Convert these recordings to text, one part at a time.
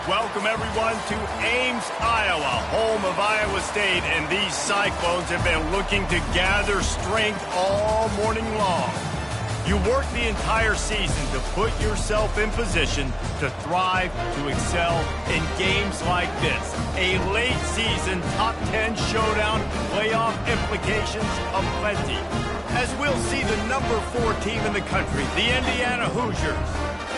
Welcome, everyone, to Ames, Iowa, home of Iowa State, and these Cyclones have been looking to gather strength all morning long. You work the entire season to put yourself in position to thrive, to excel in games like this. A late season top 10 showdown, playoff implications aplenty. As we'll see the number 4 team in the country, the Indiana Hoosiers,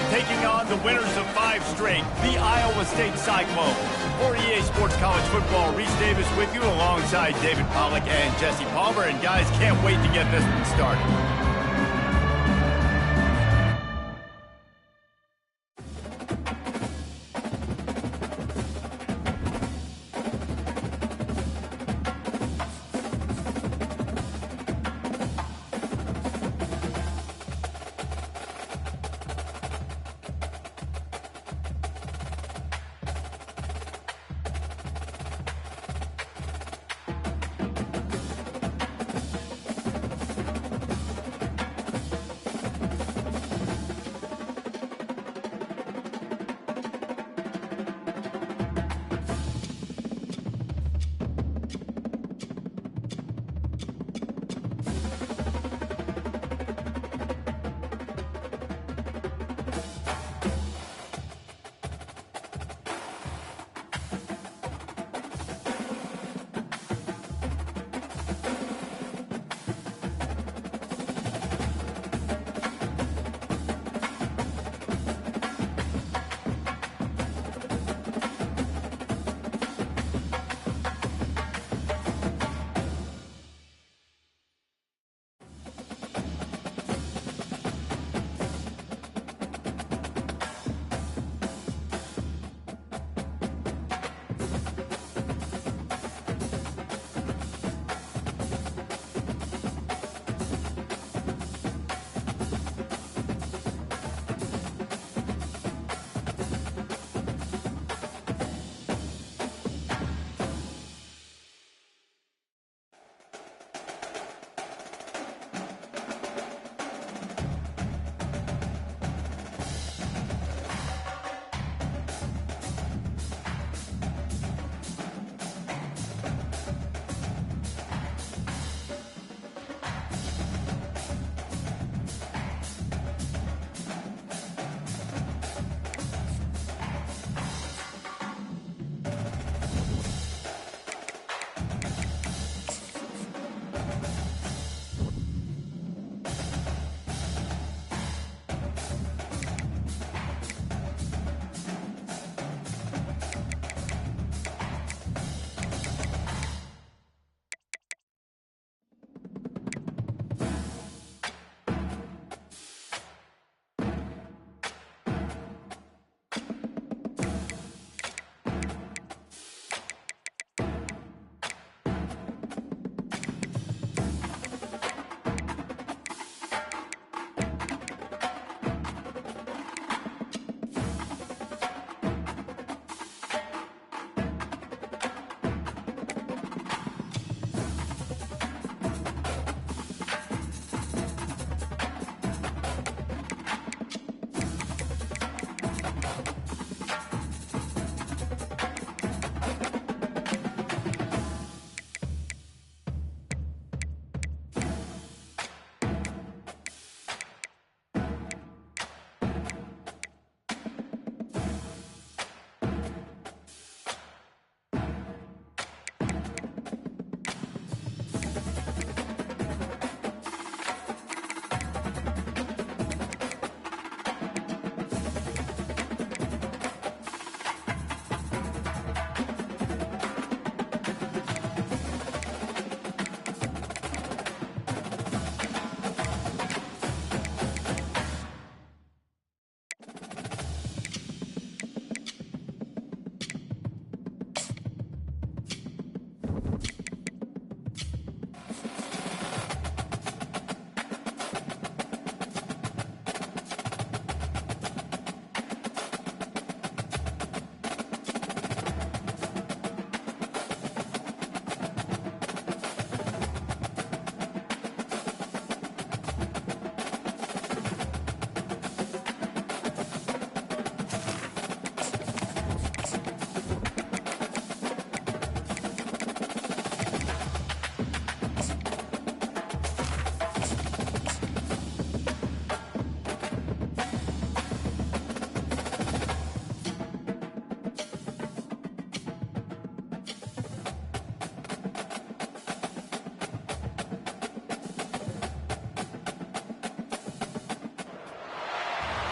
taking on the winners of 5 straight, the Iowa State Cyclones. For EA Sports College Football, Reese Davis with you alongside David Pollack and Jesse Palmer. And guys, can't wait to get this one started.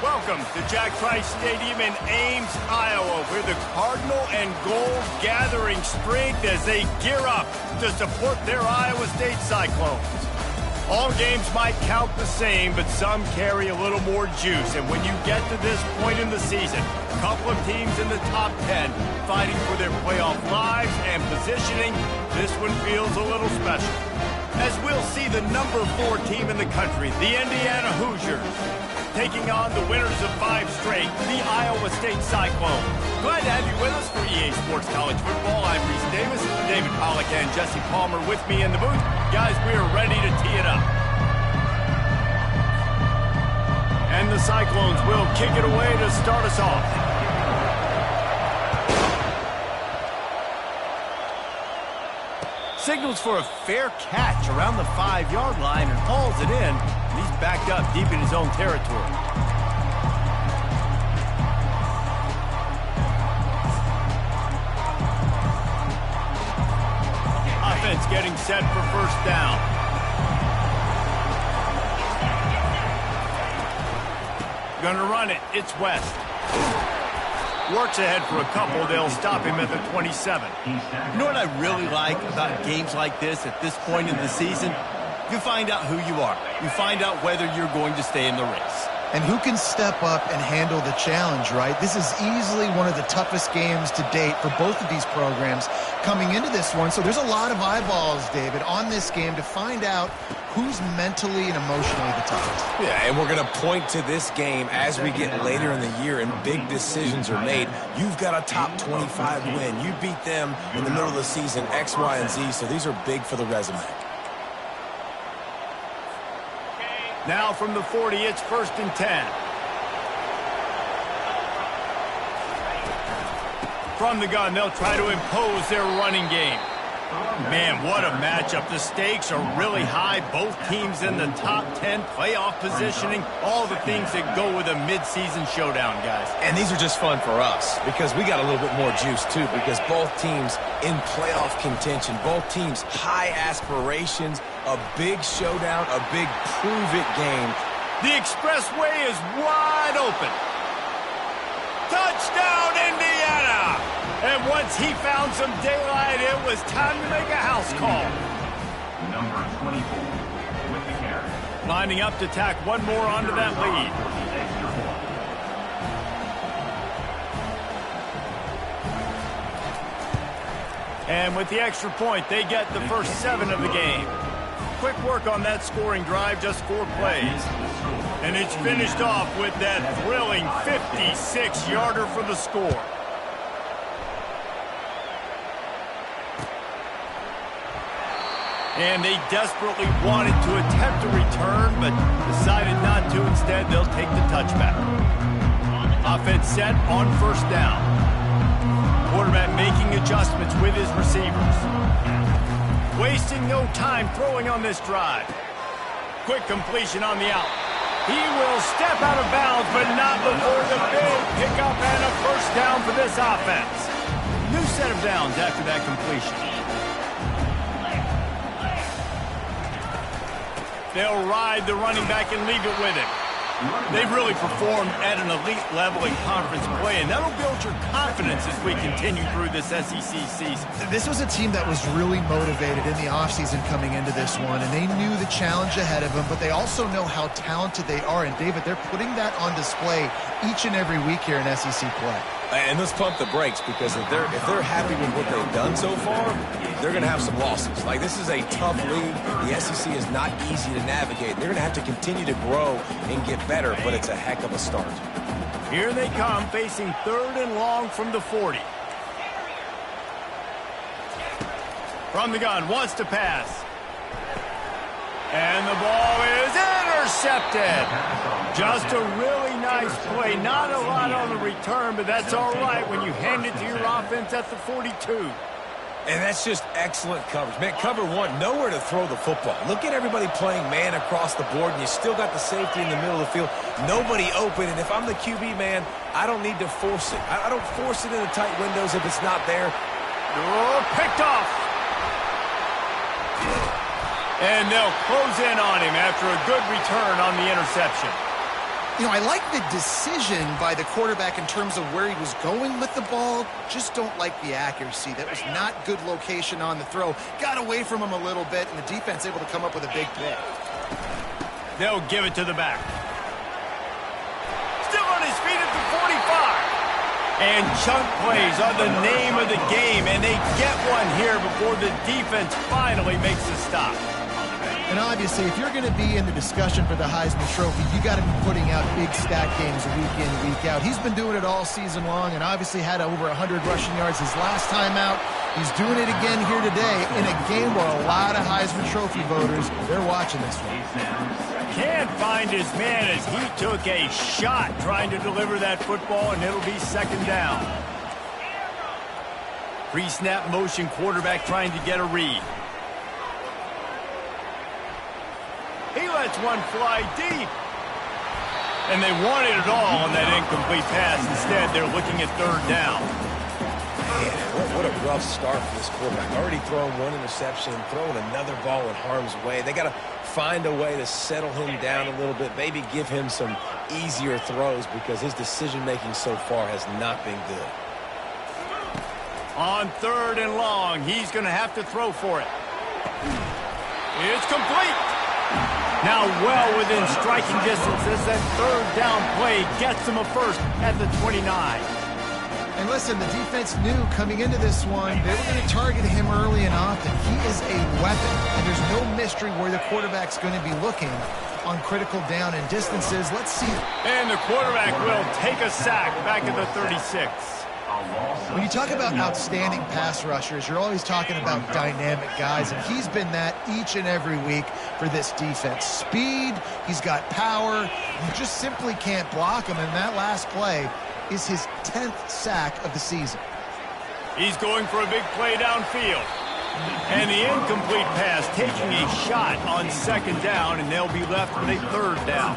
Welcome to Jack Trice Stadium in Ames, Iowa, where the Cardinal and Gold gathering strength as they gear up to support their Iowa State Cyclones. All games might count the same, but some carry a little more juice. And when you get to this point in the season, a couple of teams in the top 10 fighting for their playoff lives and positioning, this one feels a little special. As we'll see the number 4 team in the country, the Indiana Hoosiers, taking on the winners of 5 straight, the Iowa State Cyclones. Glad to have you with us for EA Sports College Football. I'm Reese Davis, David Pollack and Jesse Palmer with me in the booth. Guys, we are ready to tee it up. And the Cyclones will kick it away to start us off. Signals for a fair catch around the 5-yard line and hauls it in. He's backed up deep in his own territory. Offense getting set for first down. Gonna run it. It's West. Works ahead for a couple. They'll stop him at the 27. You know what I really like about games like this at this point in the season? You find out who you are. You find out whether you're going to stay in the race. And who can step up and handle the challenge, right? This is easily one of the toughest games to date for both of these programs coming into this one. So there's a lot of eyeballs, David, on this game to find out who's mentally and emotionally the toughest. Yeah, and we're going to point to this game as we get later in the year and big decisions are made. You've got a top 25 win. You beat them in the middle of the season, X, Y, and Z, so these are big for the resume. Now from the 40, it's 1st and 10. From the gun, they'll try to impose their running game. Man, what a matchup. The stakes are really high. Both teams in the top 10, playoff positioning, all the things that go with a midseason showdown, guys. And these are just fun for us because we got a little bit more juice, too, because both teams in playoff contention, both teams high aspirations, a big showdown, a big prove-it game. The expressway is wide open. Touchdown, Indiana! And once he found some daylight, it was time to make a house call. Number 24 with the carry. Lining up to tack one more onto that lead. And with the extra point, they get the first 7 of the game. Quick work on that scoring drive, just 4 plays. And it's finished off with that thrilling 56-yarder for the score. And they desperately wanted to attempt a return, but decided not to. Instead, they'll take the touchback. Offense set on first down. Quarterback making adjustments with his receivers. Wasting no time throwing on this drive. Quick completion on the out. He will step out of bounds, but not before the big pickup and a first down for this offense. New set of downs after that completion. They'll ride the running back and leave it with him. They've really performed at an elite level in conference play, and that'll build your confidence as we continue through this SEC season. This was a team that was really motivated in the offseason coming into this one, and they knew the challenge ahead of them, but they also know how talented they are. And, David, they're putting that on display each and every week here in SEC play. And let's pump the brakes because if they're happy with what they've done so far, they're going to have some losses. Like, this is a tough league. The SEC is not easy to navigate. They're going to have to continue to grow and get better, but it's a heck of a start. Here they come, facing 3rd and long from the 40. From the gun, wants to pass. And the ball is intercepted. Just a really nice play. Not a lot on the return, but that's all right when you hand it to your offense at the 42. And that's just excellent coverage. Man, cover one, nowhere to throw the football. Look at everybody playing man across the board, and you still got the safety in the middle of the field. Nobody open, and if I'm the QB, man, I don't need to force it. I don't force it in the tight windows if it's not there. Oh, picked off. And they'll close in on him after a good return on the interception. I like the decision by the quarterback in terms of where he was going with the ball. Just don't like the accuracy. That was not good location on the throw. Got away from him a little bit, and the defense able to come up with a big pick. They'll give it to the back. Still on his feet at the 45. And chunk plays are the name of the game, and they get one here before the defense finally makes a stop. And obviously, if you're going to be in the discussion for the Heisman Trophy, you got to be putting out big stat games week in, week out. He's been doing it all season long and obviously had over 100 rushing yards his last time out. He's doing it again here today in a game where a lot of Heisman Trophy voters, they're watching this one. Can't find his man as he took a shot trying to deliver that football, and it'll be second down. Pre-snap motion quarterback trying to get a read. He lets one fly deep. And they wanted it all on that incomplete pass. Instead, they're looking at third down. Man, what a rough start for this quarterback. Already throwing one interception, throwing another ball in harm's way. They got to find a way to settle him down a little bit, maybe give him some easier throws because his decision-making so far has not been good. On third and long, he's going to have to throw for it. It's complete. Now well within striking distance as that third down play gets him a first at the 29. And listen, the defense knew coming into this one, they were going to target him early and often. He is a weapon, and there's no mystery where the quarterback's going to be looking on critical down and distances. Let's see. And the quarterback will take a sack back at the 36. When you talk about outstanding pass rushers, you're always talking about dynamic guys, and he's been that each and every week for this defense. Speed, he's got power, you just simply can't block him, and that last play is his 10th sack of the season. He's going for a big play downfield. And the incomplete pass taking a shot on second down, and they'll be left with a third down.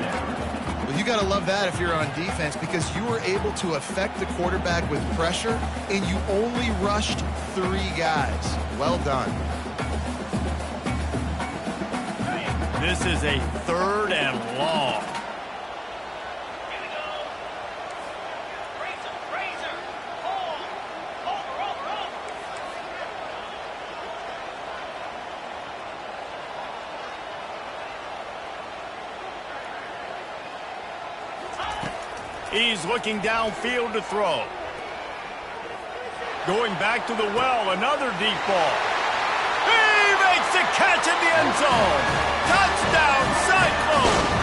Well, you got to love that if you're on defense because you were able to affect the quarterback with pressure, and you only rushed 3 guys. Well done. This is a third and long. He's looking downfield to throw. Going back to the well, another deep ball. He makes the catch in the end zone. Touchdown, Cyclones!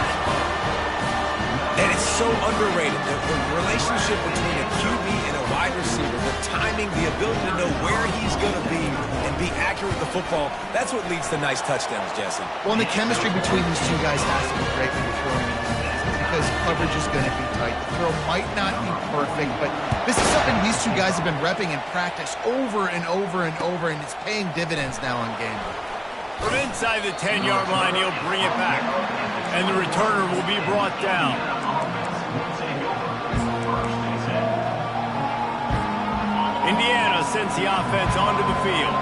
And it's so underrated. The relationship between a QB and a wide receiver, the timing, the ability to know where he's going to be and be accurate with the football, that's what leads to nice touchdowns, Jesse. Well, and the chemistry between these two guys has to be great when you're throwing in because coverage is going to be tight. The throw might not be perfect, but this is something these two guys have been repping in practice over and over and over, and it's paying dividends now on game day. From inside the 10-yard line, he'll bring it back, and the returner will be brought down. Indiana sends the offense onto the field.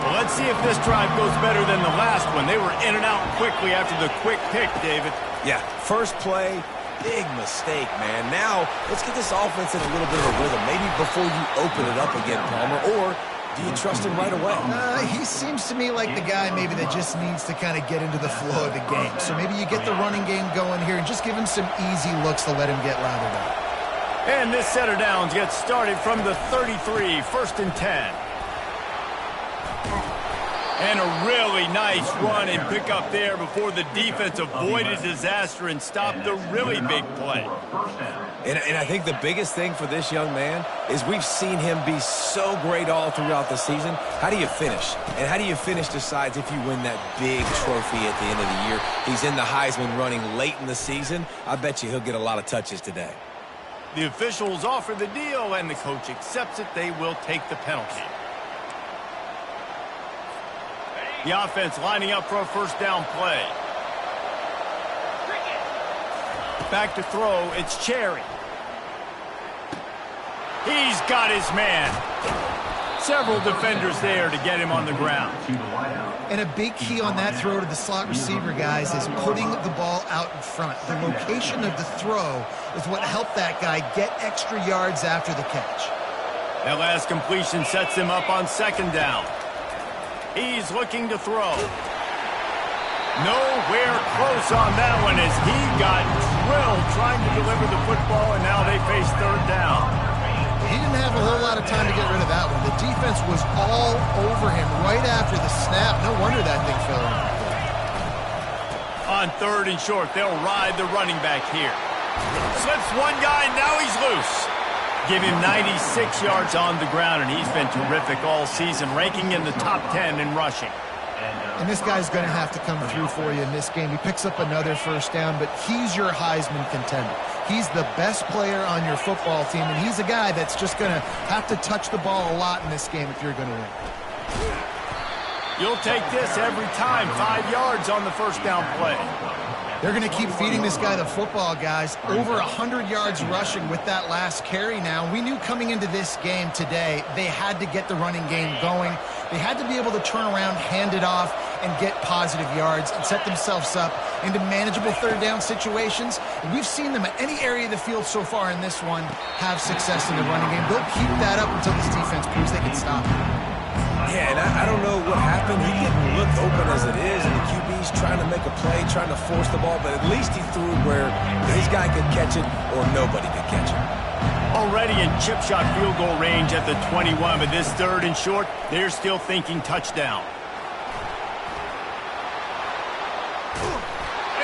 Well, let's see if this drive goes better than the last one. They were in and out quickly after the quick pick, David. Yeah, first play, big mistake, man. Now, let's get this offense in a little bit of a rhythm. Maybe before you open it up again, Palmer, or do you trust him right away? He seems to me like the guy maybe that just needs to kind of get into the flow of the game. So maybe you get the running game going here and just give him some easy looks to let him get lathered up. And this set of downs gets started from the 33, first and 10. And a really nice run and pick up there before the defense avoided disaster and stopped the really big play. And I think the biggest thing for this young man is we've seen him be so great all throughout the season. How do you finish? And how do you finish decides if you win that big trophy at the end of the year. He's in the Heisman running late in the season. I bet you he'll get a lot of touches today. The officials offer the deal, and the coach accepts it. They will take the penalty. The offense lining up for a first down play. Back to throw, it's Cherry. He's got his man. Several defenders there to get him on the ground. And a big key on that throw to the slot receiver, guys, is putting the ball out in front. The location of the throw is what helped that guy get extra yards after the catch. That last completion sets him up on second down. He's looking to throw. Nowhere close on that one as he got drilled trying to deliver the football, and now they face third down. He didn't have a whole lot of time to get rid of that one. The defense was all over him right after the snap. No wonder that thing fell in. On third and short, they'll ride the running back here. Slips one guy, now he's loose. Give him 96 yards on the ground, and he's been terrific all season, ranking in the top 10 in rushing. And this guy's going to have to come through for you in this game. He picks up another first down, but he's your Heisman contender. He's the best player on your football team, and he's a guy that's just going to have to touch the ball a lot in this game if you're going to win. You'll take this every time. 5 yards on the first down play. They're going to keep feeding this guy the football, guys. Over 100 yards rushing with that last carry now. We knew coming into this game today they had to get the running game going. They had to be able to turn around, hand it off, and get positive yards and set themselves up into manageable third down situations. And we've seen them at any area of the field so far in this one have success in the running game. They'll keep that up until this defense proves they can stop it. Yeah, and I don't know what happened. He didn't look open as it is, and the QB's trying to make a play, trying to force the ball, but at least he threw where his guy could catch it or nobody could catch it. Already in chip shot field goal range at the 21, but this third and short, they're still thinking touchdown.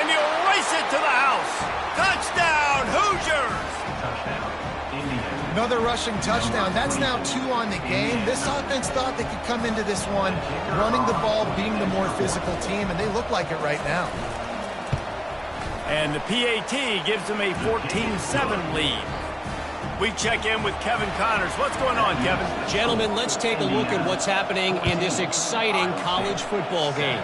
And he'll race it to the house. Touchdown, Hoosiers! Another rushing touchdown. That's now 2 on the game. This offense thought they could come into this one running the ball, being the more physical team, and they look like it right now. And the PAT gives them a 14-7 lead. We check in with Kevin Connors. What's going on, Kevin? Gentlemen, let's take a look at what's happening in this exciting college football game.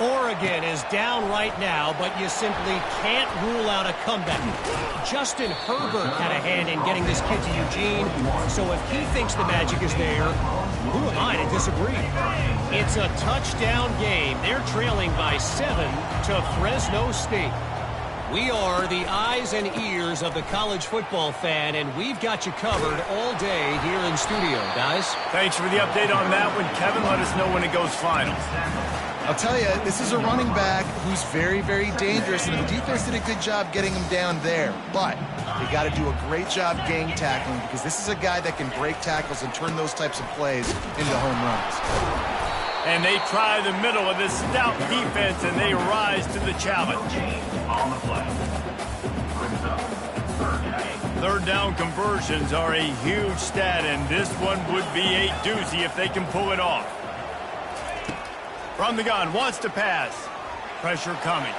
Oregon is down right now, but you simply can't rule out a comeback. Justin Herbert had a hand in getting this kid to Eugene, so if he thinks the magic is there, who am I to disagree? It's a touchdown game. They're trailing by 7 to Fresno State. We are the eyes and ears of the college football fan, and we've got you covered all day here in studio, guys. Thanks for the update on that one, Kevin. Let us know when it goes final. I'll tell you, this is a running back who's very, very dangerous, and the defense did a good job getting him down there. But they got to do a great job gang tackling because this is a guy that can break tackles and turn those types of plays into home runs. And they try the middle of this stout defense, and they rise to the challenge. On the play. Third down conversions are a huge stat, and this one would be a doozy if they can pull it off. From the gun, wants to pass. Pressure coming.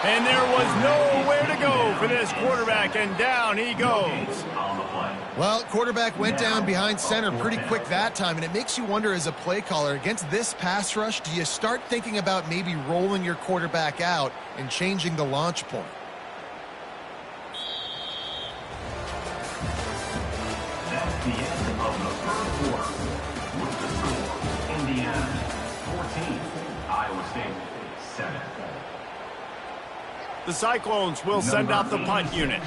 And there was nowhere to go for this quarterback, and down he goes. Well, quarterback went down behind center pretty quick that time, and it makes you wonder as a play caller, against this pass rush, do you start thinking about maybe rolling your quarterback out and changing the launch point? That's the end of the first quarter. With the score, Indiana 14, Iowa State 7. The Cyclones will send out the punt unit.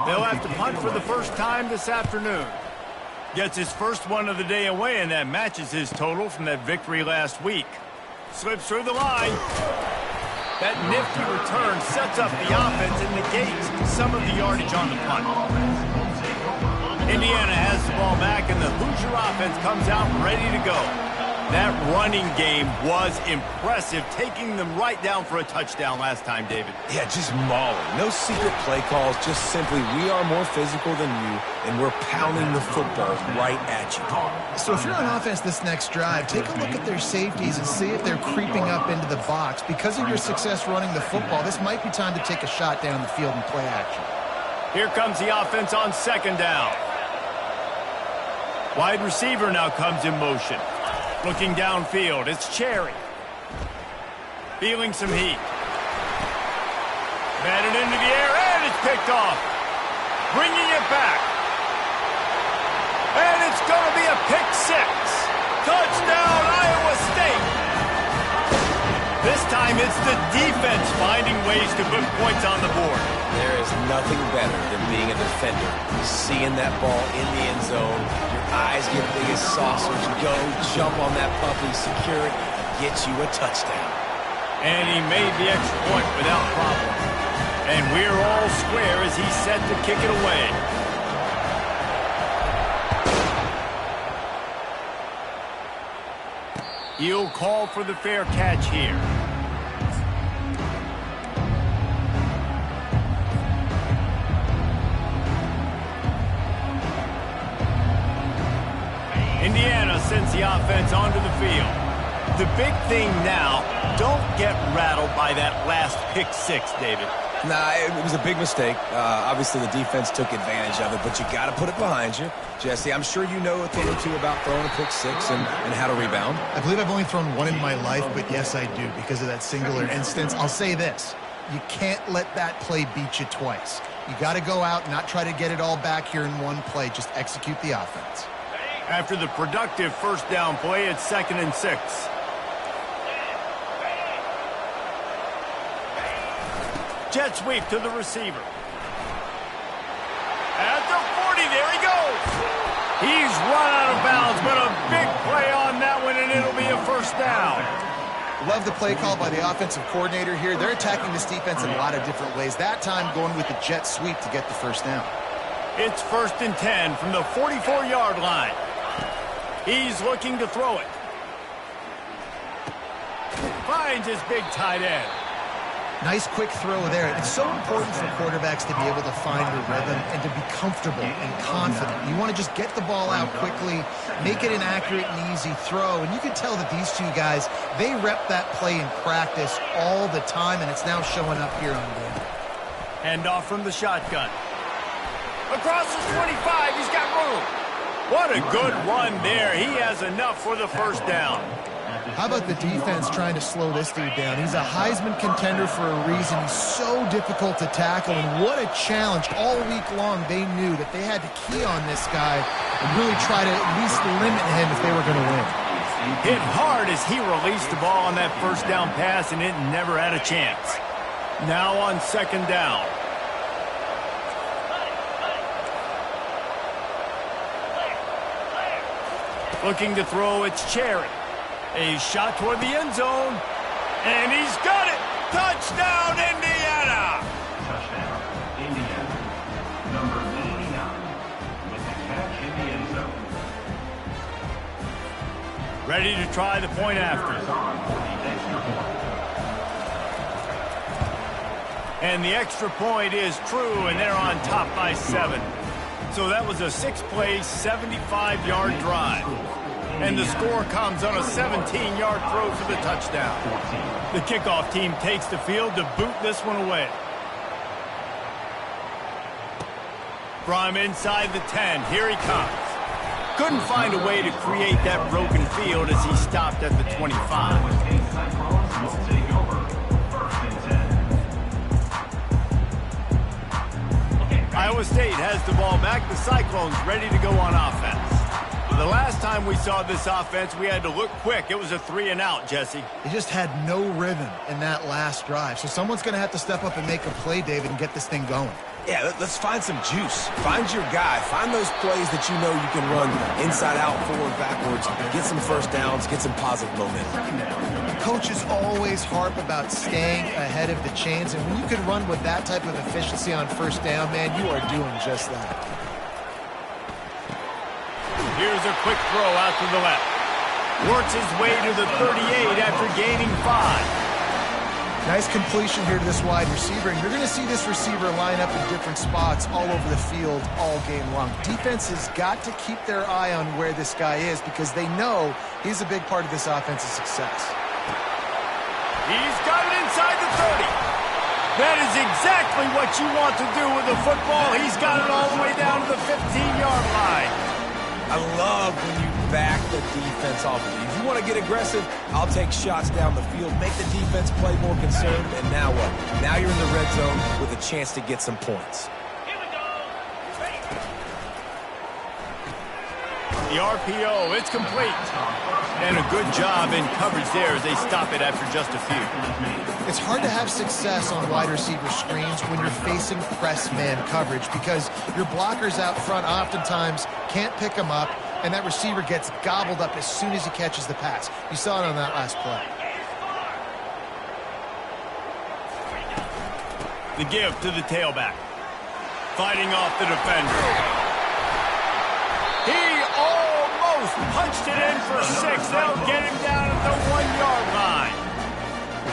They'll have to punt for the first time this afternoon. Gets his first one of the day away, and that matches his total from that victory last week. Slips through the line. That nifty return sets up the offense and negates some of the yardage on the punt. Indiana has the ball back, and the Hoosier offense comes out ready to go. That running game was impressive, taking them right down for a touchdown last time, David. Yeah, just mauling. No secret play calls, just simply we are more physical than you, and we're pounding the football right at you. So if you're on offense this next drive, take a look at their safeties and see if they're creeping up into the box. Because of your success running the football, this might be time to take a shot down the field and play action. Here comes the offense on second down. Wide receiver now comes in motion. Looking downfield, it's Cherry. Feeling some heat. Batted into the air, and it's picked off. Bringing it back. And it's It's going to be a pick six. Touchdown, Iowa State. This time it's the defense finding ways to put points on the board. There is nothing better than being a defender. Seeing that ball in the end zone, your eyes get big as saucers. Go, jump on that puppy, secure it, get you a touchdown. And he made the extra point without problem. And we're all square as he's set to kick it away. He'll call for the fair catch here. Indiana sends the offense onto the field. The big thing now, don't get rattled by that last pick six, David. Nah, it was a big mistake. Obviously, the defense took advantage of it, but you got to put it behind you. Jesse, I'm sure you know a thing or two about throwing a pick six and how to rebound. I believe I've only thrown one in my life, but yes, I do, because of that singular instance. I'll say this. You can't let that play beat you twice. You got to go out and not try to get it all back here in one play. Just execute the offense. After the productive first down play, it's 2nd and 6. Jet sweep to the receiver. At the 40, there he goes. He's run out of bounds, but a big play on that one, and it'll be a first down. Love the play call by the offensive coordinator here. They're attacking this defense in a lot of different ways. That time going with the jet sweep to get the first down. It's 1st and 10 from the 44-yard line. He's looking to throw it. Finds his big tight end. Nice quick throw there. It's so important for quarterbacks to be able to find a rhythm and to be comfortable and confident. You want to just get the ball out quickly, make it an accurate and easy throw. And you can tell that these two guys, they rep that play in practice all the time, and it's now showing up here on game. Hand off from the shotgun. Across his 25, he's got room. What a good run there. He has enough for the first down. How about the defense trying to slow this dude down? He's a Heisman contender for a reason. He's so difficult to tackle, and what a challenge. All week long, they knew that they had to key on this guy and really try to at least limit him if they were going to win. Hit hard as he released the ball on that first down pass, and it never had a chance. Now on 2nd down. Looking to throw, it's Cherry. A shot toward the end zone, and he's got it! Touchdown, Indiana! Touchdown, Indiana. Number 89 with the catch in the end zone. Ready to try the point after. On for the extra point. And the extra point is true, and they're on top by 7. So that was a 6-play, 75-yard drive. And the score comes on a 17-yard throw for the touchdown. The kickoff team takes the field to boot this one away. From inside the 10, here he comes. Couldn't find a way to create that broken field as he stopped at the 25. Iowa State has the ball back. The Cyclones ready to go on offense. The last time we saw this offense, we had to look quick. It was a 3-and-out, Jesse. They just had no rhythm in that last drive. So someone's going to have to step up and make a play, David, and get this thing going. Yeah, let's find some juice. Find your guy. Find those plays that you know you can run inside out, forward, backwards. Get some first downs. Get some positive momentum. Coaches always harp about staying ahead of the chains, and when you can run with that type of efficiency on first down, man, you are doing just that. Here's a quick throw out to the left. Works his way to the 38 after gaining 5. Nice completion here to this wide receiver, and you're going to see this receiver line up in different spots all over the field all game long. Defense has got to keep their eye on where this guy is because they know he's a big part of this offense's success. He's got it inside the 30. That is exactly what you want to do with the football. He's got it all the way down to the 15-yard line. I love when you back the defense off of you. If you want to get aggressive, I'll take shots down the field, make the defense play more concerned, and now what? Now you're in the red zone with a chance to get some points. The RPO, it's complete. And a good job in coverage there as they stop it after just a few. It's hard to have success on wide receiver screens when you're facing press man coverage because your blockers out front oftentimes can't pick them up, and that receiver gets gobbled up as soon as he catches the pass. You saw it on that last play. The give to the tailback. Fighting off the defender. He almost punched it in for 6. They'll get him down at the 1-yard line.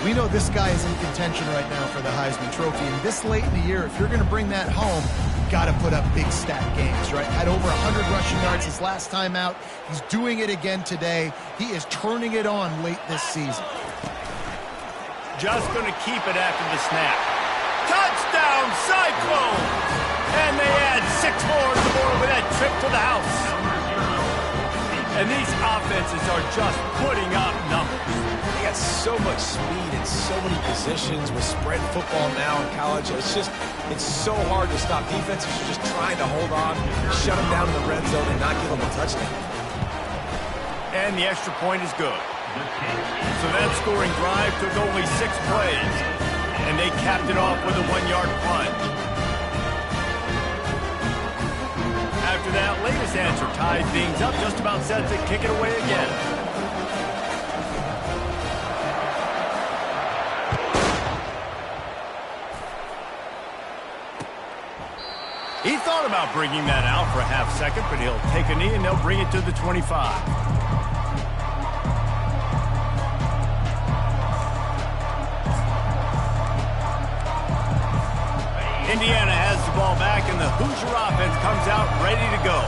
We know this guy is in contention right now for the Heisman Trophy, and this late in the year, if you're going to bring that home, you've got to put up big stat games, right? Had over 100 rushing yards his last time out. He's doing it again today. He is turning it on late this season. Just going to keep it after the snap. Touchdown, Cyclones! And they add 6 more to the board with that trip to the house. And these offenses are just putting up numbers. They got so much speed and so many positions with spread football now in college. It's so hard to stop. Defenses are just trying to hold on, shut them down in the red zone, and not give them a touchdown. And the extra point is good. So that scoring drive took only 6 plays. And they capped it off with a 1-yard plunge. After that latest answer tied things up, just about set to kick it away again. He thought about bringing that out for a half second, but he'll take a knee and they'll bring it to the 25. Indiana has the ball back, and the Hoosier offense comes out ready to go.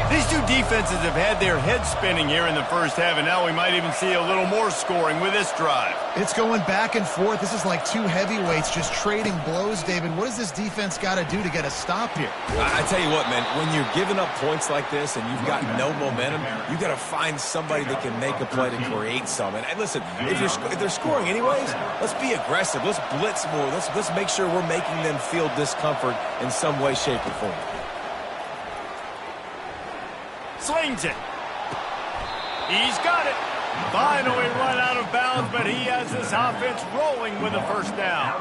These two defenses have had their heads spinning here in the first half, and now we might even see a little more scoring with this drive. It's going back and forth. This is like two heavyweights just trading blows, David. What does this defense got to do to get a stop here? I tell you what, man, when you're giving up points like this and you've got no momentum, you got to find somebody that can make a play to create some. And listen, if they're scoring anyways, let's be aggressive. Let's blitz more. Let's make sure we're making them feel discomfort in some way, shape, or form. Slings it. He's got it. Finally run out of bounds, but he has this offense rolling with a first down.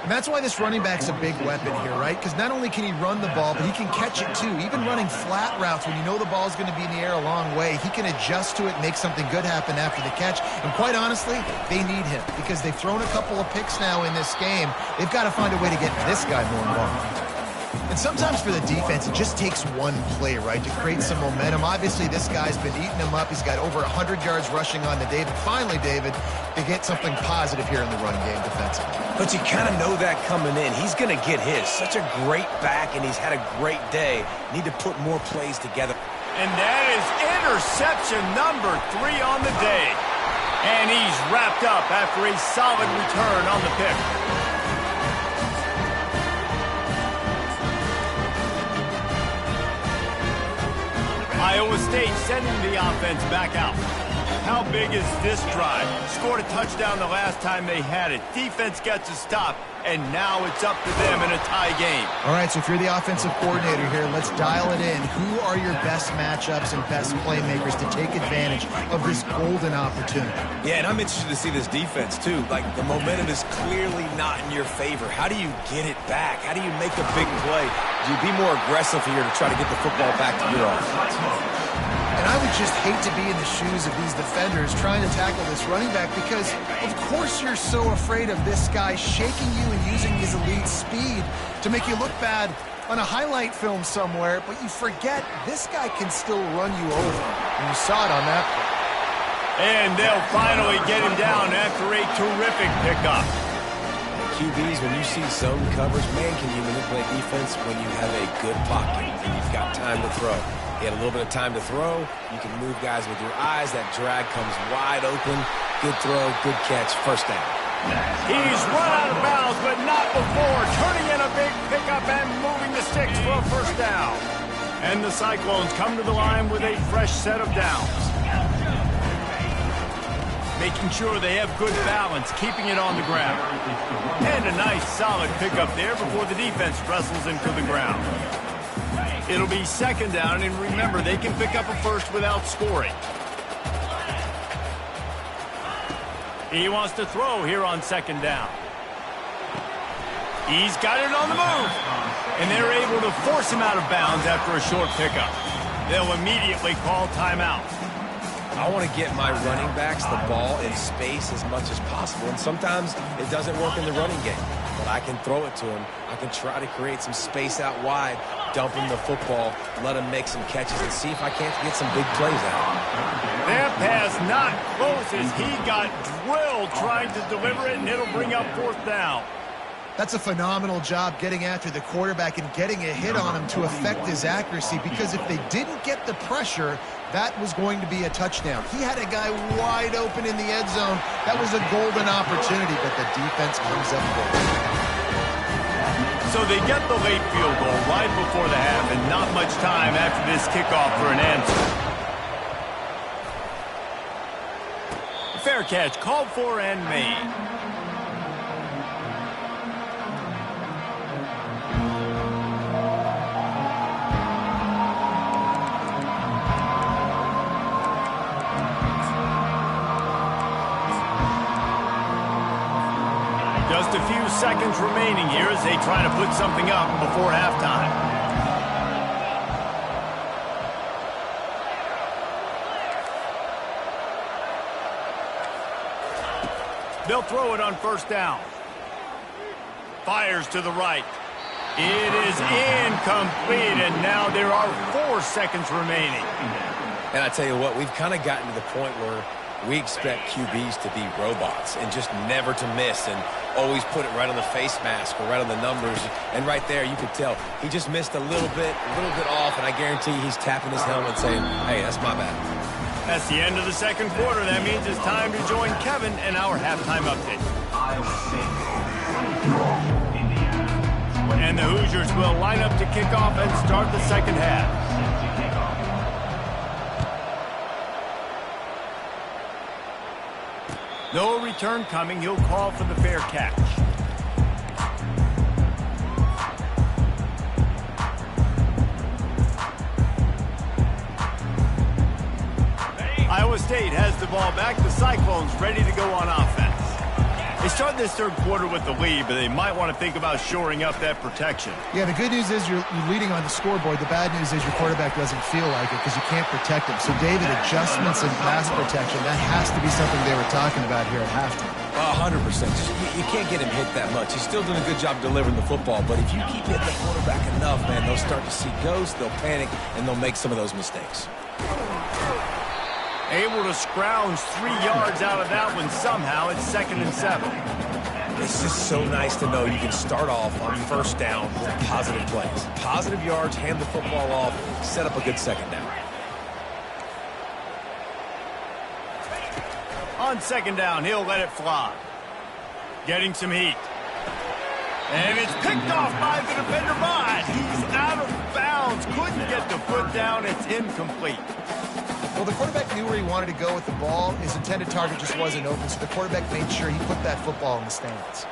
And that's why this running back's a big weapon here, right? Because not only can he run the ball, but he can catch it too. Even running flat routes when you know the ball's going to be in the air a long way, he can adjust to it, make something good happen after the catch. And quite honestly, they need him because they've thrown a couple of picks now in this game. They've got to find a way to get this guy more involved. And sometimes for the defense, it just takes one play, right, to create some momentum. Obviously, this guy's been eating him up. He's got over 100 yards rushing on the day. But finally, David, they get something positive here in the running game defensively. But you kind of know that coming in. He's going to get his. Such a great back, and he's had a great day. Need to put more plays together. And that is interception number 3 on the day. And he's wrapped up after a solid return on the pick. Iowa State sending the offense back out. How big is this drive? Scored a touchdown the last time they had it. Defense gets a stop, and now it's up to them in a tie game. All right, so if you're the offensive coordinator here, let's dial it in. Who are your best matchups and best playmakers to take advantage of this golden opportunity? Yeah, and I'm interested to see this defense, too. Like, the momentum is clearly not in your favor. How do you get it back? How do you make a big play? Do you be more aggressive here to try to get the football back to your offense? And I would just hate to be in the shoes of these defenders trying to tackle this running back because, of course, you're so afraid of this guy shaking you and using his elite speed to make you look bad on a highlight film somewhere, but you forget this guy can still run you over. And you saw it on that play. And they'll finally get him down after a terrific pickup. QBs, when you see zone coverage, man, can you manipulate defense when you have a good pocket and you've got time to throw. You had a little bit of time to throw. You can move guys with your eyes. That drag comes wide open. Good throw, good catch, first down. He's run out of bounds, but not before. Turning in a big pickup and moving the sticks for a first down. And the Cyclones come to the line with a fresh set of downs. Making sure they have good balance, keeping it on the ground. And a nice solid pickup there before the defense wrestles him to the ground. It'll be second down, and remember, they can pick up a first without scoring. He wants to throw here on second down. He's got it on the move. And they're able to force him out of bounds after a short pickup. They'll immediately call timeout. I want to get my running backs the ball in space as much as possible. And sometimes it doesn't work in the running game. But I can throw it to him. I can try to create some space out wide, dump him the football, let him make some catches, and see if I can't get some big plays out. That pass not close as he got drilled trying to deliver it, and it'll bring up fourth down. That's a phenomenal job getting after the quarterback and getting a hit on him to affect his accuracy, because if they didn't get the pressure, that was going to be a touchdown. He had a guy wide open in the end zone. That was a golden opportunity, but the defense comes up big. So they get the late field goal right before the half, and not much time after this kickoff for an answer. Fair catch called for and made. Just a few seconds remaining here as they try to put something up before halftime. They'll throw it on first down. Fires to the right. It is incomplete, and now there are 4 seconds remaining. And I tell you what, we've kind of gotten to the point where we expect QBs to be robots and just never to miss and always put it right on the face mask or right on the numbers. And right there, you could tell he just missed a little bit off, and I guarantee he's tapping his helmet saying, hey, that's my bad. That's the end of the second quarter. That means it's time to join Kevin and our halftime update. And the Hoosiers will line up to kick off and start the second half. No return coming. He'll call for the fair catch. Iowa State has the ball back. The Cyclones ready to go on offense. They start this third quarter with the lead, but they might want to think about shoring up that protection. Yeah, the good news is you're leading on the scoreboard. The bad news is your quarterback doesn't feel like it because you can't protect him. So, David, adjustments in pass protection, that has to be something they were talking about here at halftime. 100%. You can't get him hit that much. He's still doing a good job delivering the football, but if you keep hitting the quarterback enough, man, they'll start to see ghosts, they'll panic, and they'll make some of those mistakes. Able to scrounge 3 yards out of that one somehow. It's 2nd and 7. It's just so nice to know you can start off on first down with positive plays. Positive yards, hand the football off, set up a good second down. On second down, he'll let it fly. Getting some heat. And it's picked off by the defender, but he's out of bounds. Couldn't get the foot down. It's incomplete. Well, the quarterback knew where he wanted to go with the ball. His intended target just wasn't open, so the quarterback made sure he put that football in the stands.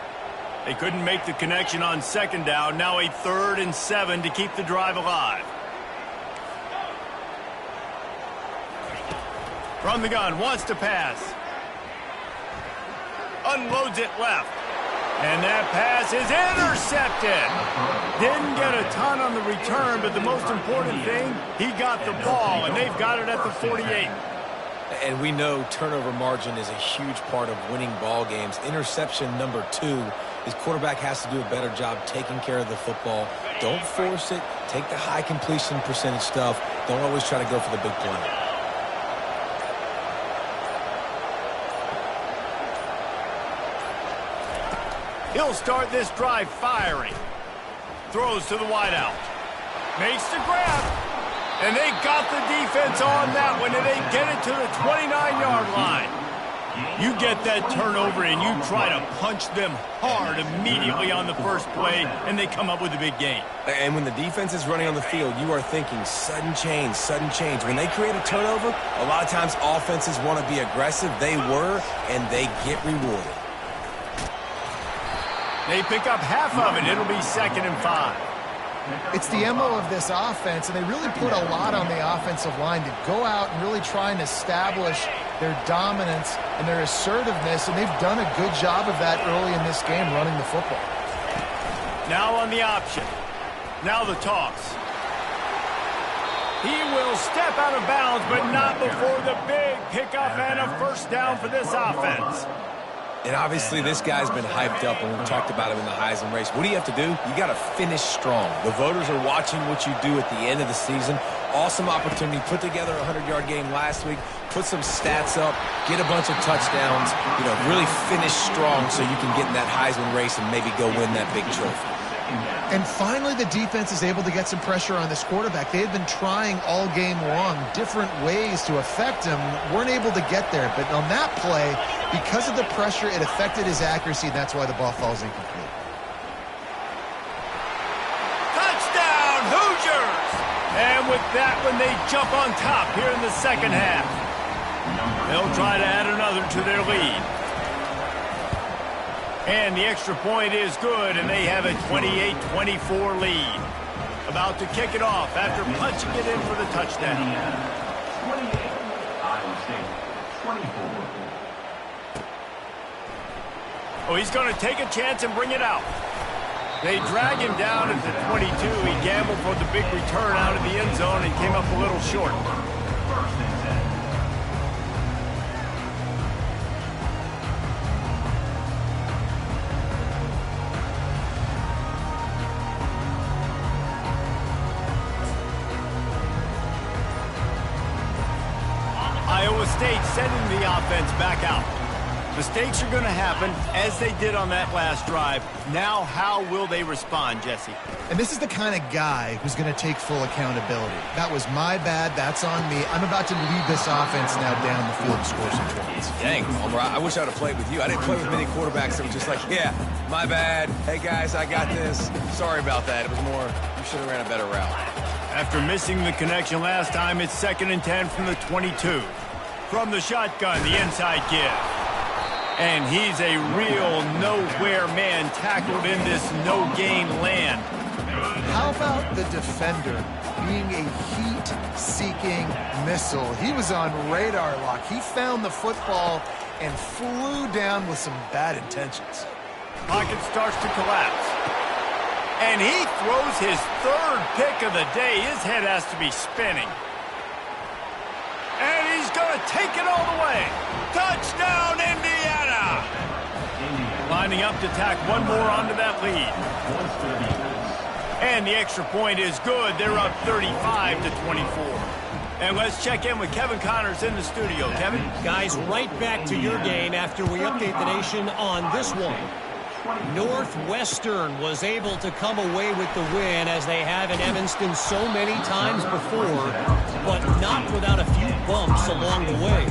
They couldn't make the connection on second down. Now a 3rd and 7 to keep the drive alive. From the gun, wants to pass. Unloads it left. And that pass is intercepted. Didn't get a ton on the return, but the most important thing, he got the ball, and they've got it at the 48. And we know turnover margin is a huge part of winning ball games. Interception number 2, his quarterback has to do a better job taking care of the football. Don't force it. Take the high completion percentage stuff. Don't always try to go for the big play. He'll start this drive firing. Throws to the wideout. Makes the grab. And they got the defense on that one, and they get it to the 29-yard line. You get that turnover, and you try to punch them hard immediately on the first play, and they come up with a big gain. And when the defense is running on the field, you are thinking sudden change, sudden change. When they create a turnover, a lot of times offenses want to be aggressive. They were, and they get rewarded. They pick up half of it. It'll be 2nd and 5. It's the MO of this offense, and they really put a lot on the offensive line to go out and really try and establish their dominance and their assertiveness, and they've done a good job of that early in this game running the football. Now on the option. Now the toss. He will step out of bounds, but not before the big pickup and a first down for this offense. And obviously this guy's been hyped up, and we've talked about him in the Heisman race. What do you have to do? You got to finish strong. The voters are watching what you do at the end of the season. Awesome opportunity. Put together a 100-yard game last week. Put some stats up. Get a bunch of touchdowns. You know, really finish strong so you can get in that Heisman race and maybe go win that big trophy. And finally, the defense is able to get some pressure on this quarterback. They had been trying all game long different ways to affect him, weren't able to get there. But on that play, because of the pressure, it affected his accuracy, and that's why the ball falls incomplete. Touchdown, Hoosiers! And with that one, they jump on top here in the second half. They'll try to add another to their lead. And the extra point is good, and they have a 28-24 lead. About to kick it off after punching it in for the touchdown. 28, Iowa State, 24. Oh, he's going to take a chance and bring it out. They drag him down at the 22. He gambled for the big return out of the end zone and came up a little short. First and 10. Iowa State sending the offense back out. Mistakes are going to happen, as they did on that last drive. Now, how will they respond, Jesse? And this is the kind of guy who's going to take full accountability. That was my bad. That's on me. I'm about to lead this offense now down the field and score some points. Dang, Homer, I wish I would have played with you. I didn't play with many quarterbacks that were just like, yeah, my bad. Hey, guys, I got this. Sorry about that. It was more, you should have ran a better route. After missing the connection last time, it's 2nd and 10 from the 22. From the shotgun, the inside give. And he's a real nowhere man tackled in this no-gain land. How about the defender being a heat-seeking missile? He was on radar lock. He found the football and flew down with some bad intentions. Pocket starts to collapse. And he throws his 3rd pick of the day. His head has to be spinning. And he's going to take it all the way. Touchdown, Indiana! Lining up to tack one more onto that lead. And the extra point is good. They're up 35-24. And let's check in with Kevin Connors in the studio. Kevin? Guys, right back to your game after we update the nation on this one. Northwestern was able to come away with the win, as they have in Evanston so many times before, but not without a few bumps along the way.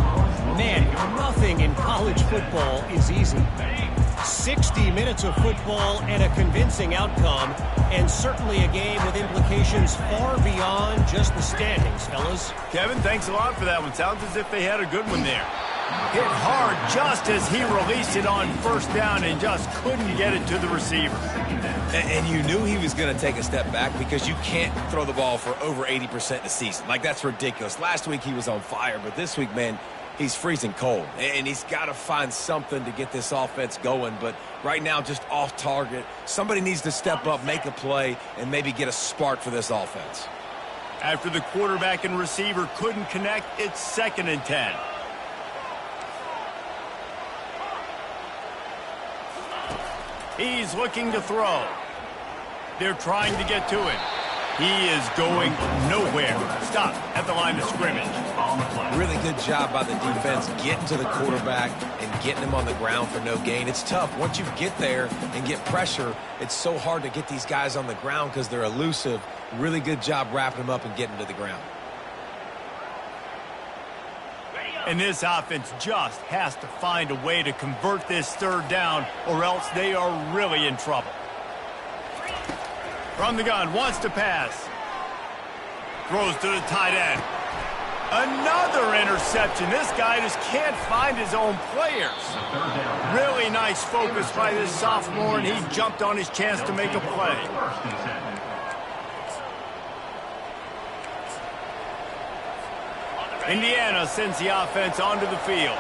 Man, nothing in college football is easy. 60 minutes of football and a convincing outcome, and certainly a game with implications far beyond just the standings, fellas. Kevin, thanks a lot for that one. Sounds as if they had a good one there. Hit hard just as he released it on first down and just couldn't get it to the receiver. And you knew he was going to take a step back, because you can't throw the ball for over 80% in a season. Like, that's ridiculous. Last week he was on fire, but this week, man, he's freezing cold. And he's got to find something to get this offense going. But right now, just off target. Somebody needs to step up, make a play, and maybe get a spark for this offense. After the quarterback and receiver couldn't connect, it's 2nd and 10. He's looking to throw. They're trying to get to him. He is going nowhere. Stop at the line of scrimmage. Really good job by the defense getting to the quarterback and getting him on the ground for no gain. It's tough. Once you get there and get pressure, it's so hard to get these guys on the ground because they're elusive. Really good job wrapping them up and getting to the ground. And this offense just has to find a way to convert this 3rd down, or else they are really in trouble. From the gun, wants to pass. Throws to the tight end. Another interception. This guy just can't find his own players. Really nice focus by this sophomore, and he jumped on his chance to make a play. Indiana sends the offense onto the field.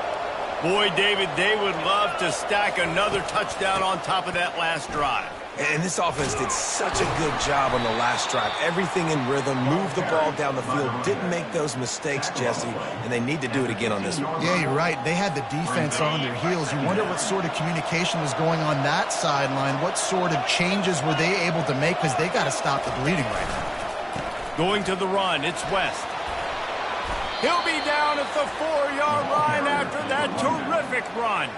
Boy, David, they would love to stack another touchdown on top of that last drive. And this offense did such a good job on the last drive. Everything in rhythm, moved the ball down the field, didn't make those mistakes, Jesse, and they need to do it again on this one. Yeah, you're right. They had the defense on their heels. You wonder what sort of communication was going on that sideline. What sort of changes were they able to make, because they got to stop the bleeding right now. Going to the run, it's West. He'll be down at the 4-yard line after that terrific run.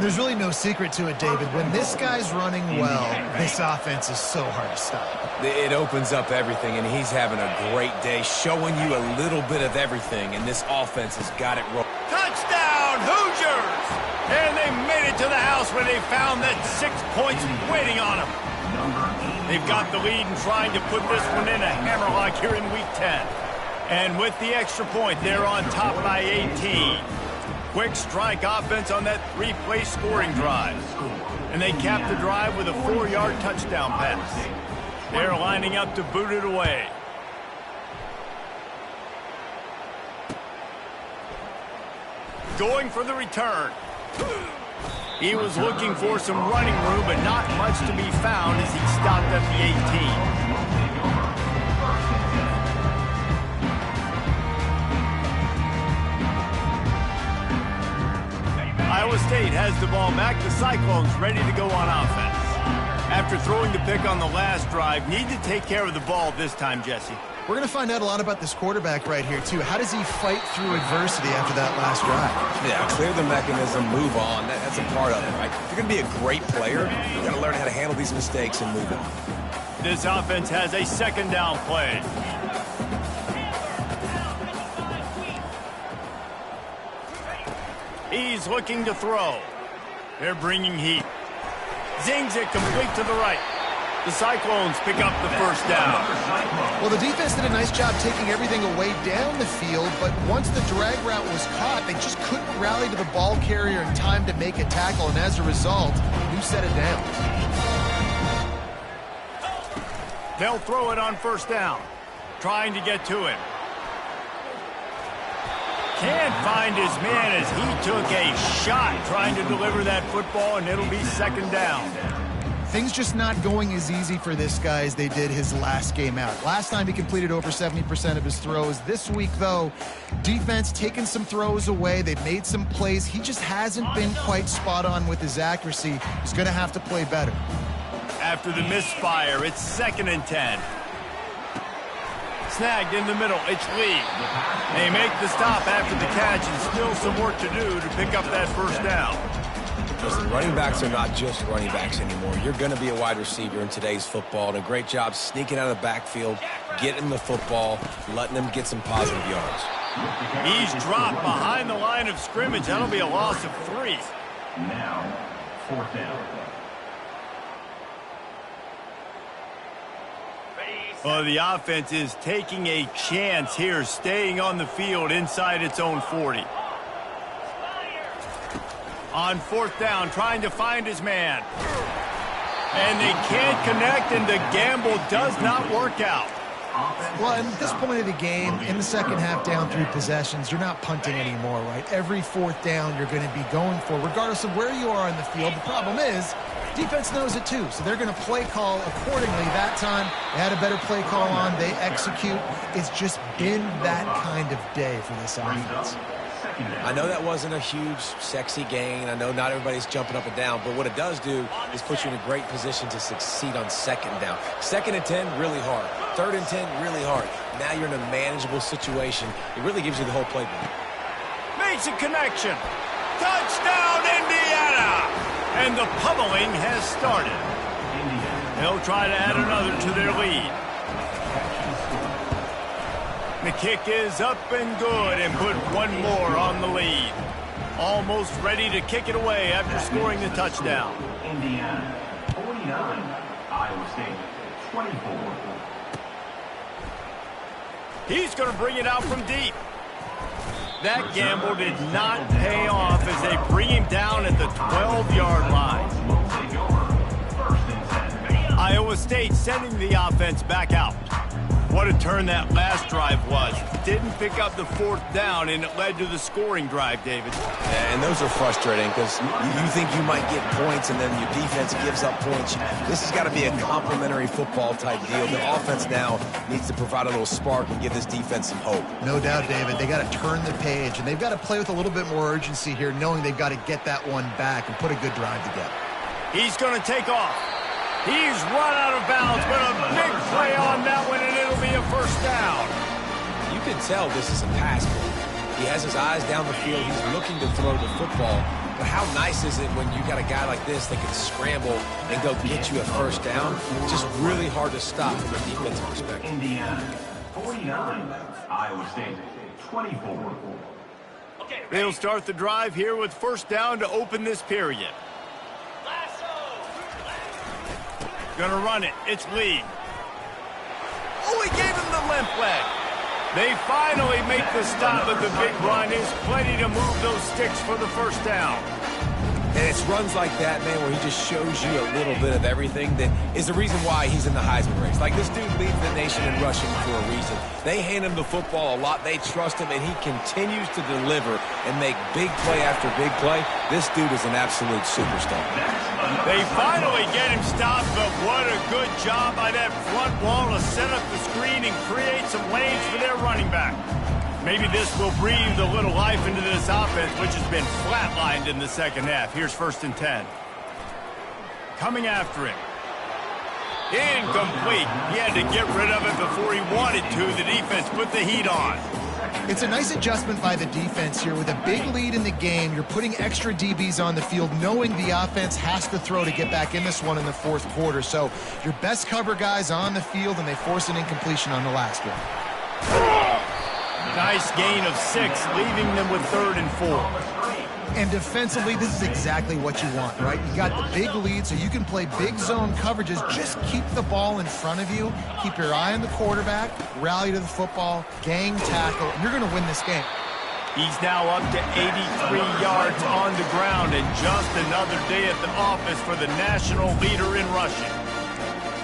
There's really no secret to it, David. When this guy's running well, this offense is so hard to stop. It opens up everything, and he's having a great day, showing you a little bit of everything, and this offense has got it rolling. Touchdown, Hoosiers! And they made it to the house where they found that 6 points waiting on them. They've got the lead and trying to put this one in a hammerlock here in Week 10. And with the extra point, they're on top by 18. Quick strike offense on that 3-play scoring drive. And they cap the drive with a 4-yard touchdown pass. They're lining up to boot it away. Going for the return. He was looking for some running room, but not much to be found as he stopped at the 18. Iowa State has the ball back. The Cyclones ready to go on offense. After throwing the pick on the last drive, need to take care of the ball this time, Jesse. We're going to find out a lot about this quarterback right here, too. How does he fight through adversity after that last drive? Yeah, clear the mechanism, move on. That's a part of it, right? If you're going to be a great player, you've got to learn how to handle these mistakes and move on. This offense has a second down play. He's looking to throw. They're bringing heat. Zings it complete to the right. The Cyclones pick up the first down. Well, the defense did a nice job taking everything away down the field, but once the drag route was caught, they just couldn't rally to the ball carrier in time to make a tackle, and as a result, who set it down? They'll throw it on first down. Trying to get to him. Can't find his man as he took a shot trying to deliver that football, and it'll be second down. Things just not going as easy for this guy as they did his last game out. Last time he completed over 70% of his throws. This week, though, defense taking some throws away. They've made some plays. He just hasn't been quite spot on with his accuracy. He's going to have to play better. After the misfire, it's 2nd and 10. Snagged in the middle, it's Lee. They make the stop after the catch, and still some work to do to pick up that first down. Listen, running backs are not just running backs anymore. You're going to be a wide receiver in today's football, and a great job sneaking out of the backfield, getting the football, letting them get some positive yards. He's dropped behind the line of scrimmage. That'll be a loss of 3. Now, 4th down. Well, the offense is taking a chance here, staying on the field inside its own 40. On 4th down, trying to find his man. And they can't connect, and the gamble does not work out. Well, at this point of the game, in the second half, down 3 possessions, you're not punting anymore, right? Every 4th down you're going to be going for, regardless of where you are in the field. The problem is, defense knows it too, so they're going to play call accordingly. That time, they had a better play call on. They execute. It's just been that kind of day for this offense. I know that wasn't a huge, sexy gain. I know not everybody's jumping up and down, but what it does do is put you in a great position to succeed on 2nd down. 2nd and 10, really hard. 3rd and 10, really hard. Now you're in a manageable situation. It really gives you the whole playbook. Makes a connection. Touchdown, Indiana! And the pummeling has started. They'll try to add another to their lead. The kick is up and good and put one more on the lead. Almost ready to kick it away after scoring the touchdown. Indiana, 49. Iowa State, 24. He's going to bring it out from deep. That gamble did not pay off as they bring him down at the 12-yard line. Iowa State sending the offense back out. What a turn that last drive was. Didn't pick up the fourth down, and it led to the scoring drive, David. Yeah, and those are frustrating because you think you might get points, and then your defense gives up points. This has got to be a complementary football type deal. The offense now needs to provide a little spark and give this defense some hope. No doubt, David. They got to turn the page, and they've got to play with a little bit more urgency here, knowing they've got to get that one back and put a good drive together. He's going to take off. He's run out of bounds, but a big play on that one, and it'll be a first down. You can tell this is a pass play. He has his eyes down the field. He's looking to throw the football. But how nice is it when you got a guy like this that can scramble and go get you a first down? Just really hard to stop from a defensive perspective. Indiana, 49. Iowa State, 24. They'll start the drive here with first down to open this period. Gonna run it. It's Lee. Oh, he gave him the limp leg. They finally make the stop, but the big run is plenty to move those sticks for the first down. And it's runs like that, man, where he just shows you a little bit of everything that is the reason why he's in the Heisman race. Like, this dude leads the nation in rushing for a reason. They hand him the football a lot. They trust him, and he continues to deliver and make big play after big play. This dude is an absolute superstar. They finally get him stopped, but what a good job by that front wall to set up the screen and create some lanes for their running back. Maybe this will breathe a little life into this offense, which has been flatlined in the second half. Here's 1st and 10. Coming after him. Incomplete. He had to get rid of it before he wanted to. The defense put the heat on. It's a nice adjustment by the defense here. With a big lead in the game, you're putting extra DBs on the field, knowing the offense has to throw to get back in this one in the fourth quarter. So your best cover guys on the field, and they force an incompletion on the last one. Nice gain of 6, leaving them with 3rd and 4. And defensively, this is exactly what you want, right? You got the big lead, so you can play big zone coverages. Just keep the ball in front of you. Keep your eye on the quarterback, rally to the football, gang tackle, and you're going to win this game. He's now up to 83 yards on the ground, and just another day at the office for the national leader in rushing.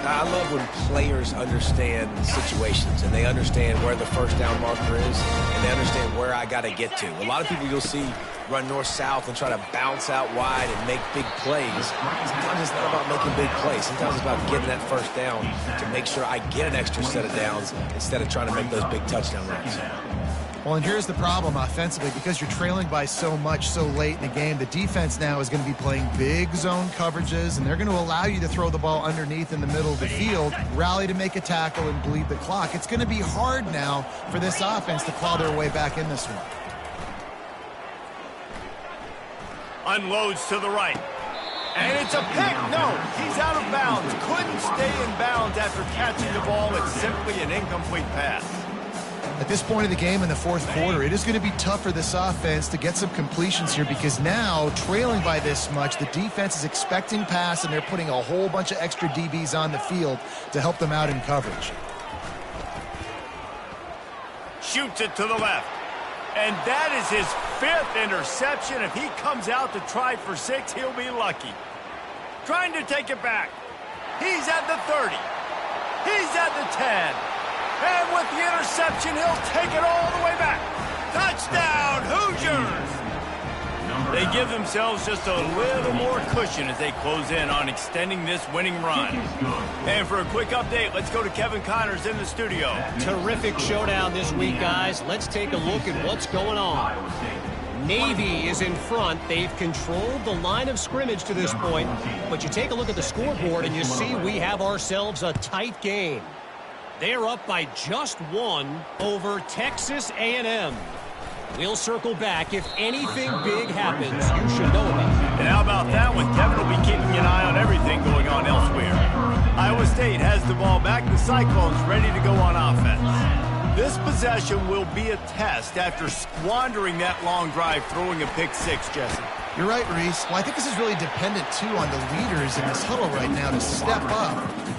I love when players understand situations and they understand where the first down marker is and they understand where I got to get to. A lot of people you'll see run north-south and try to bounce out wide and make big plays. Sometimes it's not about making big plays. Sometimes it's about getting that first down to make sure I get an extra set of downs instead of trying to make those big touchdown runs. Well, and here's the problem offensively. Because you're trailing by so much so late in the game, the defense now is going to be playing big zone coverages, and they're going to allow you to throw the ball underneath in the middle of the field, rally to make a tackle, and bleed the clock. It's going to be hard now for this offense to claw their way back in this one. Unloads to the right. And it's a pick. No, he's out of bounds. Couldn't stay in bounds after catching the ball. It's simply an incomplete pass. At this point of the game in the fourth quarter, it is going to be tough for this offense to get some completions here, because now, trailing by this much, the defense is expecting pass, and they're putting a whole bunch of extra DBs on the field to help them out in coverage. Shoots it to the left. And that is his 5th interception. If he comes out to try for 6, he'll be lucky. Trying to take it back. He's at the 30. He's at the 10. And with the interception, he'll take it all the way back. Touchdown, Hoosiers! They give themselves just a little more cushion as they close in on extending this winning run. And for a quick update, let's go to Kevin Connors in the studio. Terrific showdown this week, guys. Let's take a look at what's going on. Navy is in front. They've controlled the line of scrimmage to this point. But you take a look at the scoreboard, and you see we have ourselves a tight game. They're up by just 1 over Texas A&M. We'll circle back. If anything big happens, you should know about it. And how about that one? Kevin will be keeping an eye on everything going on elsewhere. Iowa State has the ball back. The Cyclones ready to go on offense. This possession will be a test after squandering that long drive, throwing a pick 6, Jesse. You're right, Reese. Well, I think this is really dependent, too, on the leaders in this huddle right now to step up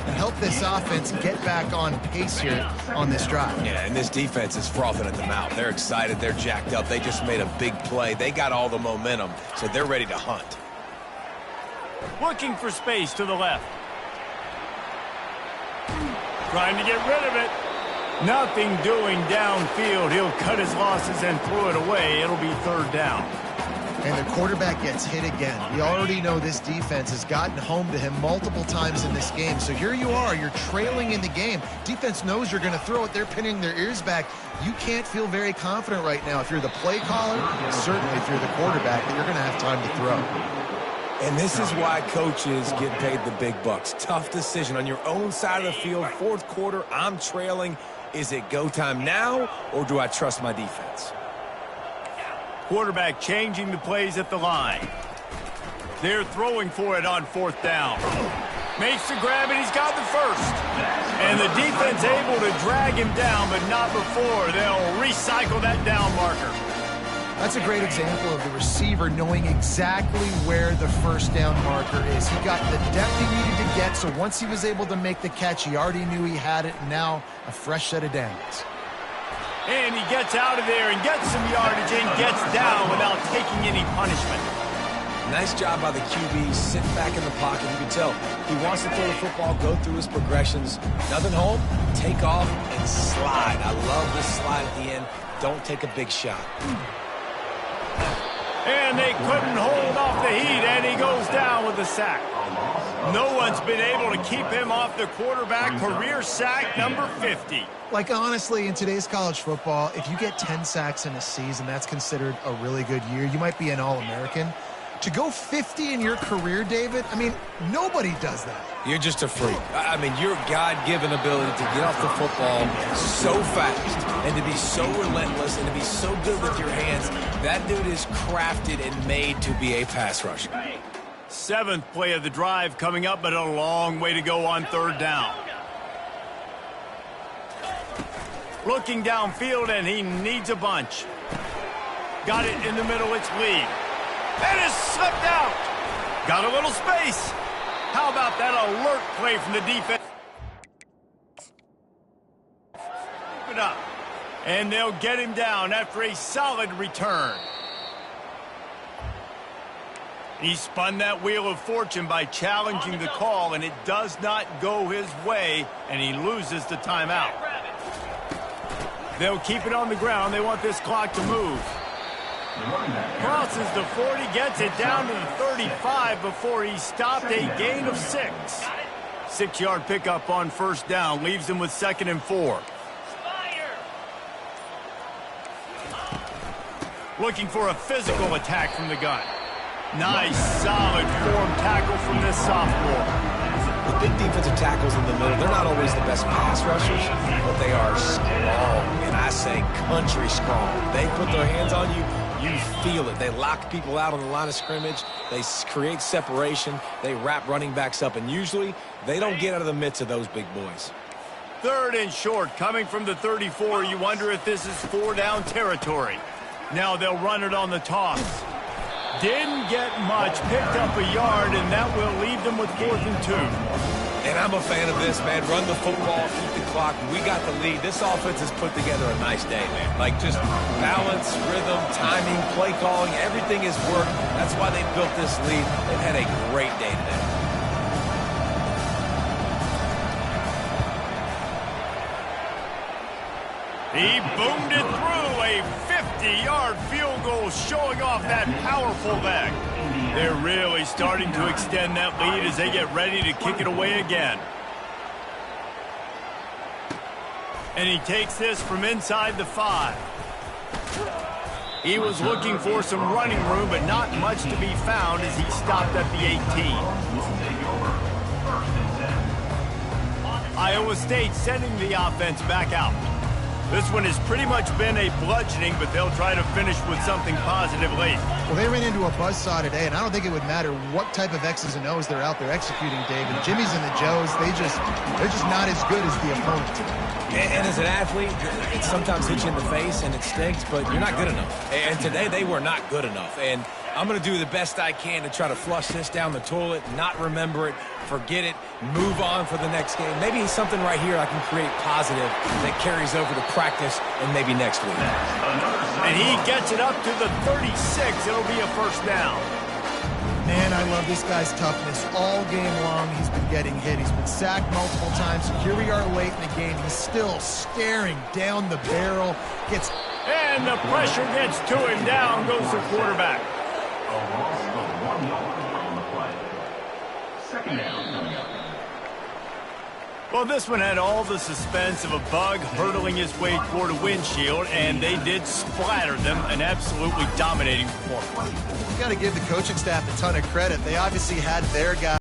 and help this offense get back on pace here on this drive. Yeah, and this defense is frothing at the mouth. They're excited. They're jacked up. They just made a big play. They got all the momentum, so they're ready to hunt. Looking for space to the left. Trying to get rid of it. Nothing doing downfield. He'll cut his losses and throw it away. It'll be third down. And the quarterback gets hit again. We already know this defense has gotten home to him multiple times in this game. So here you are, you're trailing in the game. Defense knows you're going to throw it. They're pinning their ears back. You can't feel very confident right now if you're the play caller, certainly if you're the quarterback, that you're going to have time to throw. And this is why coaches get paid the big bucks. Tough decision on your own side of the field. Fourth quarter, I'm trailing. Is it go time now, or do I trust my defense? Quarterback changing the plays at the line. They're throwing for it on fourth down. Makes the grab, and he's got the first. And the defense able to drag him down, but not before. They'll recycle that down marker. That's a great example of the receiver knowing exactly where the first down marker is. He got the depth he needed to get, so once he was able to make the catch, he already knew he had it, and now a fresh set of downs. And he gets out of there and gets some yardage and gets down without taking any punishment. Nice job by the QB, sitting back in the pocket. You can tell he wants to throw the football, go through his progressions. Nothing home, take off, and slide. I love this slide at the end. Don't take a big shot. And they couldn't hold off the heat, and he goes down with the sack. No one's been able to keep him off the quarterback. Career sack number 50. Like, honestly, in today's college football, if you get 10 sacks in a season, that's considered a really good year. You might be an All-American. To go 50 in your career, David, I mean, nobody does that. You're just a freak. I mean, your God-given ability to get off the football so fast and to be so relentless and to be so good with your hands, that dude is crafted and made to be a pass rusher. Seventh play of the drive coming up, but a long way to go on third down. Looking downfield, and he needs a bunch. Got it in the middle, it's Lee. And it's slipped out. Got a little space. How about that alert play from the defense? Keep it up. And they'll get him down after a solid return. He spun that wheel of fortune by challenging the call, and it does not go his way, and he loses the timeout. They'll keep it on the ground. They want this clock to move. Crosses the 40, gets it down to the 35 before he stopped, a gain of 6. 6-yard pickup on first down, leaves him with 2nd and 4. Looking for a physical attack from the gun. Nice, solid form tackle from this sophomore. The big defensive tackles in the middle, they're not always the best pass rushers, but they are strong, and I say country strong. They put their hands on you, you feel it. They lock people out on the line of scrimmage. They create separation. They wrap running backs up, and usually they don't get out of the midst of those big boys. 3rd and short, coming from the 34. You wonder if this is 4-down territory. Now they'll run it on the toss. Didn't get much, picked up a yard, and that will leave them with 4th and 2. And I'm a fan of this, man. Run the football, keep the clock. We got the lead. This offense has put together a nice day, man. Like, just balance, rhythm, timing, play calling, everything has worked. That's why they built this lead. They've had a great day today. He boomed it through, a 50-yard field goal showing off that powerful leg. They're really starting to extend that lead as they get ready to kick it away again. And he takes this from inside the 5. He was looking for some running room, but not much to be found as he stopped at the 18. Iowa State sending the offense back out. This one has pretty much been a bludgeoning, but they'll try to finish with something positive late. Well, they ran into a buzzsaw today, and I don't think it would matter what type of X's and O's they're out there executing, David. Jimmy's and the Joes, they're just not as good as the opponent. And as an athlete, it sometimes hits you in the face and it stinks, but you're not good enough. And today they were not good enough. And I'm going to do the best I can to try to flush this down the toilet, not remember it, forget it, move on for the next game. Maybe something right here I can create positive that carries over to practice and maybe next week. And he gets it up to the 36. It'll be a first down. Man, I love this guy's toughness. All game long, he's been getting hit. He's been sacked multiple times. Here we are late in the game. He's still staring down the barrel. And the pressure gets to him. Down goes the quarterback. A loss of 1 yard on the play. Second down coming up. Well, this one had all the suspense of a bug hurtling its way toward a windshield, and they did splatter them. An absolutely dominating performance. You got to give the coaching staff a ton of credit. They obviously had their guy.